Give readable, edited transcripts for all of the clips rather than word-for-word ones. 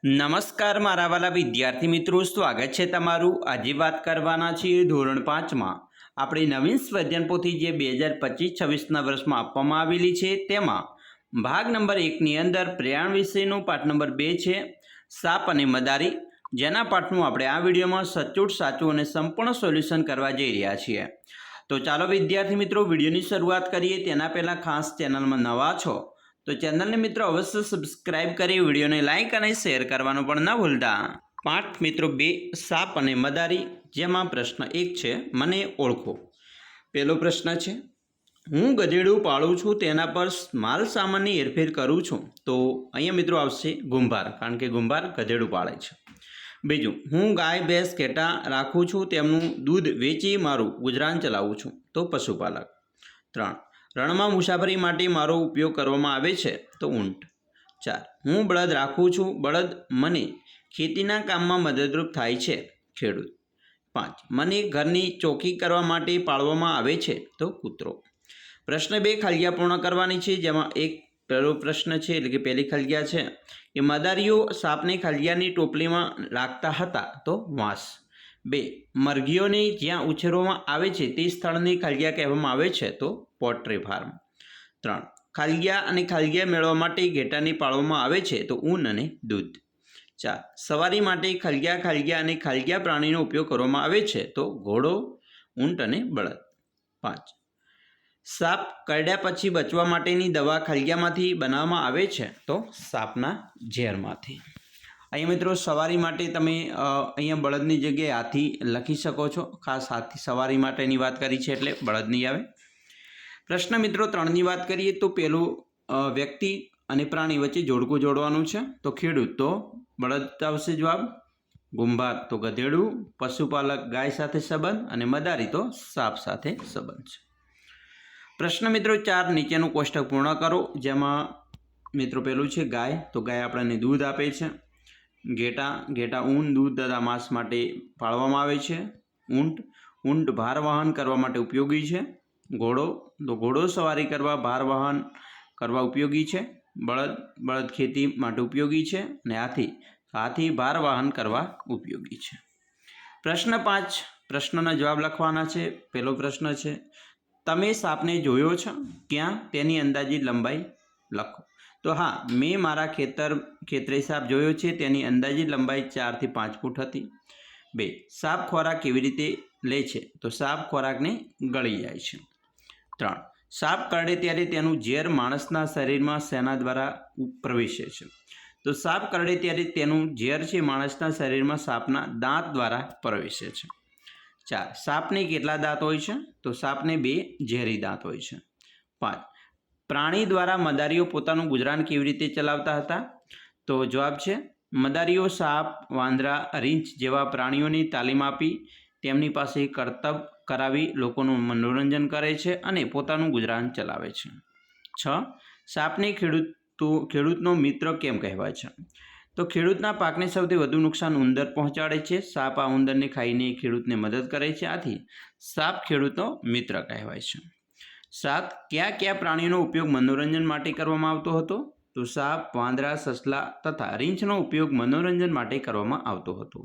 નમસ્કાર મારા વાલા વિદ્યાર્થી મિત્રો, સ્વાગત છે તમારું। આજે વાત કરવાના છીએ ધોરણ 5માં આપણી નવીન સ્વાધ્યાયન પોથી જે 2025-26ના વર્ષમાં આપવામાં આવેલી છે તેમાં ભાગ નંબર 1ની અંદર પ્રયાણ વિષયનો પાઠ નંબર 2 છે સાપ અને મદારી, જેના પાઠનું આપણે આ વિડીયોમાં સચોટ સાચું અને સંપૂર્ણ સોલ્યુશન કરવા જઈ રહ્યા છીએ। તો ચાલો વિદ્યાર્થી મિત્રો વિડીયોની શરૂઆત કરીએ। તેના પહેલાં ખાસ ચેનલમાં નવા છો તો ચેનલને મિત્રો અવશ્ય સબસ્ક્રાઇબ કરી વિડીયોને લાઇક અને શેર કરવાનું પણ ન ભૂલતા। પાઠ મિત્રો 2 સાપ અને મદારી, જેમાં પ્રશ્ન 1 છે મને ઓળખો। પહેલો પ્રશ્ન છે હું ગધેડું પાળું છું, તેના પર માલ સામાનની હેરફેર કરું છું। તો અહીંયા મિત્રો આવશે ગુંભાર, કારણ કે ગુંભાર ગધેડું પાળે છે। બીજું, હું ગાય ભેંસ ઘેટા રાખું છું, તેમનું દૂધ વેચી મારું ગુજરાન ચલાવું છું। તો પશુપાલક। 3, રણમાં મુસાફરી માટે મારો ઉપયોગ કરવામાં આવે છે। તો ઊંટ। 4, હું બળદ રાખું છું, બળદ મને ખેતીના કામમાં મદદરૂપ થાય છે। ખેડૂત। 5, મને ઘરની ચોકી કરવા માટે પાળવામાં આવે છે। તો કૂતરો। પ્રશ્ન 2 ખલિયા પૂર્ણ કરવાની છે, જેમાં પહેલો પ્રશ્ન છે એટલે કે પહેલી ખલિયા છે કે મદારીઓ સાપને ખલિયાની ટોપલીમાં રાખતા હતા। તો વાંસ। 2, મરઘીઓને જ્યાં ઉછેરવામાં આવે છે તે સ્થળને ખલિયા કહેવામાં આવે છે। તો પોટ્રી ફાર્મ। 3, ખલિયા અને ખલિયા મેળવવા માટે ઘેટાને પાળવામાં આવે છે। તો ઊન અને દૂધ। 4, સવારી માટે ખલિયા અને ખલિયા પ્રાણીનો ઉપયોગ કરવામાં આવે છે। તો ઘોડો, ઊંટ અને બળદ। 5, સાપ કરડ્યા પછી બચવા માટેની દવા ખલિયામાંથી બનાવવામાં આવે છે। તો સાપના ઝેરમાંથી। અહીંયા મિત્રો સવારી માટે તમે અહીંયા બળદની જગ્યાએ હાથી લખી શકો છો। ખાસ હાથી સવારી માટેની વાત કરી છે એટલે બળદ નહીં આવે। પ્રશ્ન મિત્રો 3ની વાત કરીએ તો પેલું વ્યક્તિ અને પ્રાણી વચ્ચે જોડકું જોડવાનું છે। તો ખેડૂત તો બળદ આવશે જવાબ, ગુંભાર તો ગધેડું, પશુપાલક ગાય સાથે સંબંધ અને મદારી તો સાપ સાથે સંબંધ છે। પ્રશ્ન મિત્રો 4 નીચેનું કોષ્ટક પૂર્ણ કરો, જેમાં મિત્રો પેલું છે ગાય, તો ગાય આપણને દૂધ આપે છે। ઘેટા ઊન, દૂધ તથા માંસ માટે પાળવામાં આવે છે। ઊંટ ભાર વહન કરવા માટે ઉપયોગી છે। ઘોડો સવારી કરવા, ભાર વહન કરવા ઉપયોગી છે। બળદ ખેતી માટે ઉપયોગી છે। અને હાથી ભાર વહન કરવા ઉપયોગી છે। પ્રશ્ન 5 પ્રશ્નના જવાબ લખવાના છે। પહેલો પ્રશ્ન છે તમે સાપને જોયો છે ક્યાં, તેની અંદાજિત લંબાઈ લખો। તો હા, મેં મારા ખેતરે સાપ જોયો છે, તેની અંદાજિત લંબાઈ 4 થી 5 ફૂટ હતી। 2, સાપ ખોરાક કેવી રીતે લે છે? તો સાપ ખોરાકને ગળી જાય છે। 3, સાપ કરડે ત્યારે તેનું ઝેર માણસના શરીરમાં શેના દ્વારા પ્રવેશે છે? તો સાપ કરડે ત્યારે તેનું ઝેર છે માણસના શરીરમાં સાપના દાંત દ્વારા પ્રવેશે છે। 4, સાપને કેટલા દાંત હોય છે? તો સાપને 2 ઝેરી દાંત હોય છે। 5, પ્રાણી દ્વારા મદારીઓ પોતાનું ગુજરાન કેવી રીતે ચલાવતા હતા? તો જવાબ છે મદારીઓ સાપ, વાંદરા, રીંછ જેવા પ્રાણીઓની તાલીમ આપી તેમની પાસે કરતબ કરાવી લોકોનું મનોરંજન કરે છે અને પોતાનું ગુજરાન ચલાવે છે। 6, સાપને ખેડૂતનો મિત્ર કેમ કહેવાય છે? તો ખેડૂતના પાકને સૌથી વધુ નુકસાન ઉંદર પહોંચાડે છે। સાપ આ ઉંદરને ખાઈને ખેડૂતને મદદ કરે છે, આથી સાપ ખેડૂતનો મિત્ર કહેવાય છે। 7, કયા પ્રાણીઓનો ઉપયોગ મનોરંજન માટે કરવામાં આવતો હતો? તો સાપ, વાંદરા, સસલા તથા રીંછનો ઉપયોગ મનોરંજન માટે કરવામાં આવતો હતો।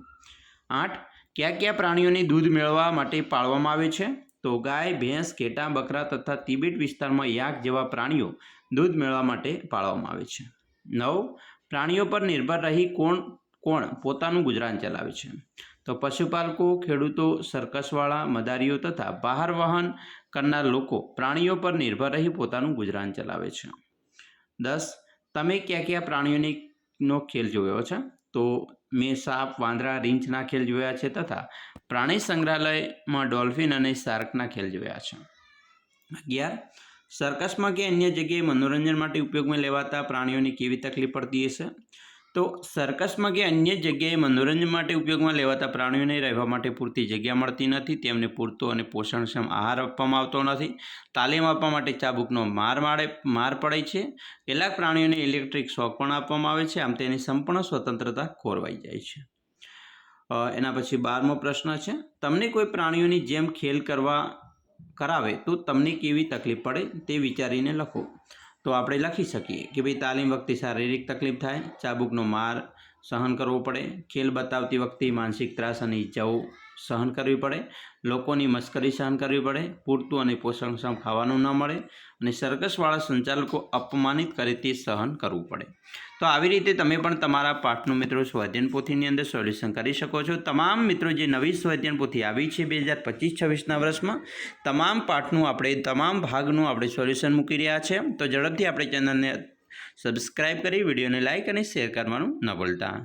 8, કયા પ્રાણીઓને દૂધ મેળવવા માટે પાળવામાં આવે છે? તો ગાય, ભેંસ, ઘેટા, બકરા તથા તિબેટ વિસ્તારમાં યાક જેવા પ્રાણીઓ દૂધ મેળવવા માટે પાળવામાં આવે છે। 9, પ્રાણીઓ પર નિર્ભર રહી કોણ પોતાનું ગુજરાન ચલાવે છે? તો પશુપાલકો, ખેડૂતો, સર્કસવાળા, મદારીઓ તથા ભાર વહન કરનાર લોકો પ્રાણીઓ પર નિર્ભર રહી પોતાનું ગુજરાન ચલાવે છે। 10, તમે કયા પ્રાણીઓનો ખેલ જોયો છે? તો મેં સાપ, વાંદરા, રીંછના ખેલ જોયા છે તથા પ્રાણી સંગ્રહાલયમાં ડોલ્ફિન અને શાર્કના ખેલ જોયા છે। 11, સર્કસમાં કે અન્ય જગ્યાએ મનોરંજન માટે ઉપયોગમાં લેવાતા પ્રાણીઓને કેવી તકલીફ પડતી હશે? તો સર્કસમાં કે અન્ય જગ્યાએ મનોરંજન માટે ઉપયોગમાં લેવાતા પ્રાણીઓને રહેવા માટે પૂરતી જગ્યા મળતી નથી, તેમને પૂરતો અને પોષણક્ષમ આહાર આપવામાં આવતો નથી, તાલીમ આપવા માટે ચાબુકનો માર પડે છે, કેટલાક પ્રાણીઓને ઇલેક્ટ્રિક શોક પણ આપવામાં આવે છે, આમ તેની સંપૂર્ણ સ્વતંત્રતા ખોરવાઈ જાય છે। એના પછી 12મો પ્રશ્ન છે તમને કોઈ પ્રાણીઓની જેમ ખેલ કરાવે તો તમને કેવી તકલીફ પડે તે વિચારીને લખો। તો આપણે લખી શકીએ કે ભાઈ તાલીમ વખતે શારીરિક તકલીફ થાય, ચાબુકનો માર સહન કરવો પડે, ખેલ બતાવતી વખતે માનસિક ત્રાસ અને ઈજાઓ સહન કરવી પડે, લોકોની મશ્કરી સહન કરવી પડે, પૂરતું અને પોષણક્ષમ ખાવાનું ન મળે અને સર્કસવાળા સંચાલકો અપમાનિત કરે તે સહન કરવું પડે. તો આવી રીતે તમે પણ તમારા પાઠનું મિત્રો સ્વાધ્યાયન પોથીની અંદર સોલ્યુશન કરી શકો છો. તમામ મિત્રો જે નવી સ્વાધ્યાયન પોથી આવી છે 2025-26ના વર્ષમાં તમામ પાઠનું આપણે તમામ ભાગનું આપણે સોલ્યુશન મૂકી રહ્યા છે. તો ઝડપથી આપણે ચેનલને સબસ્ક્રાઈબ કરી વિડીયોને લાઇક અને શેર કરવાનું ન ભૂલતા.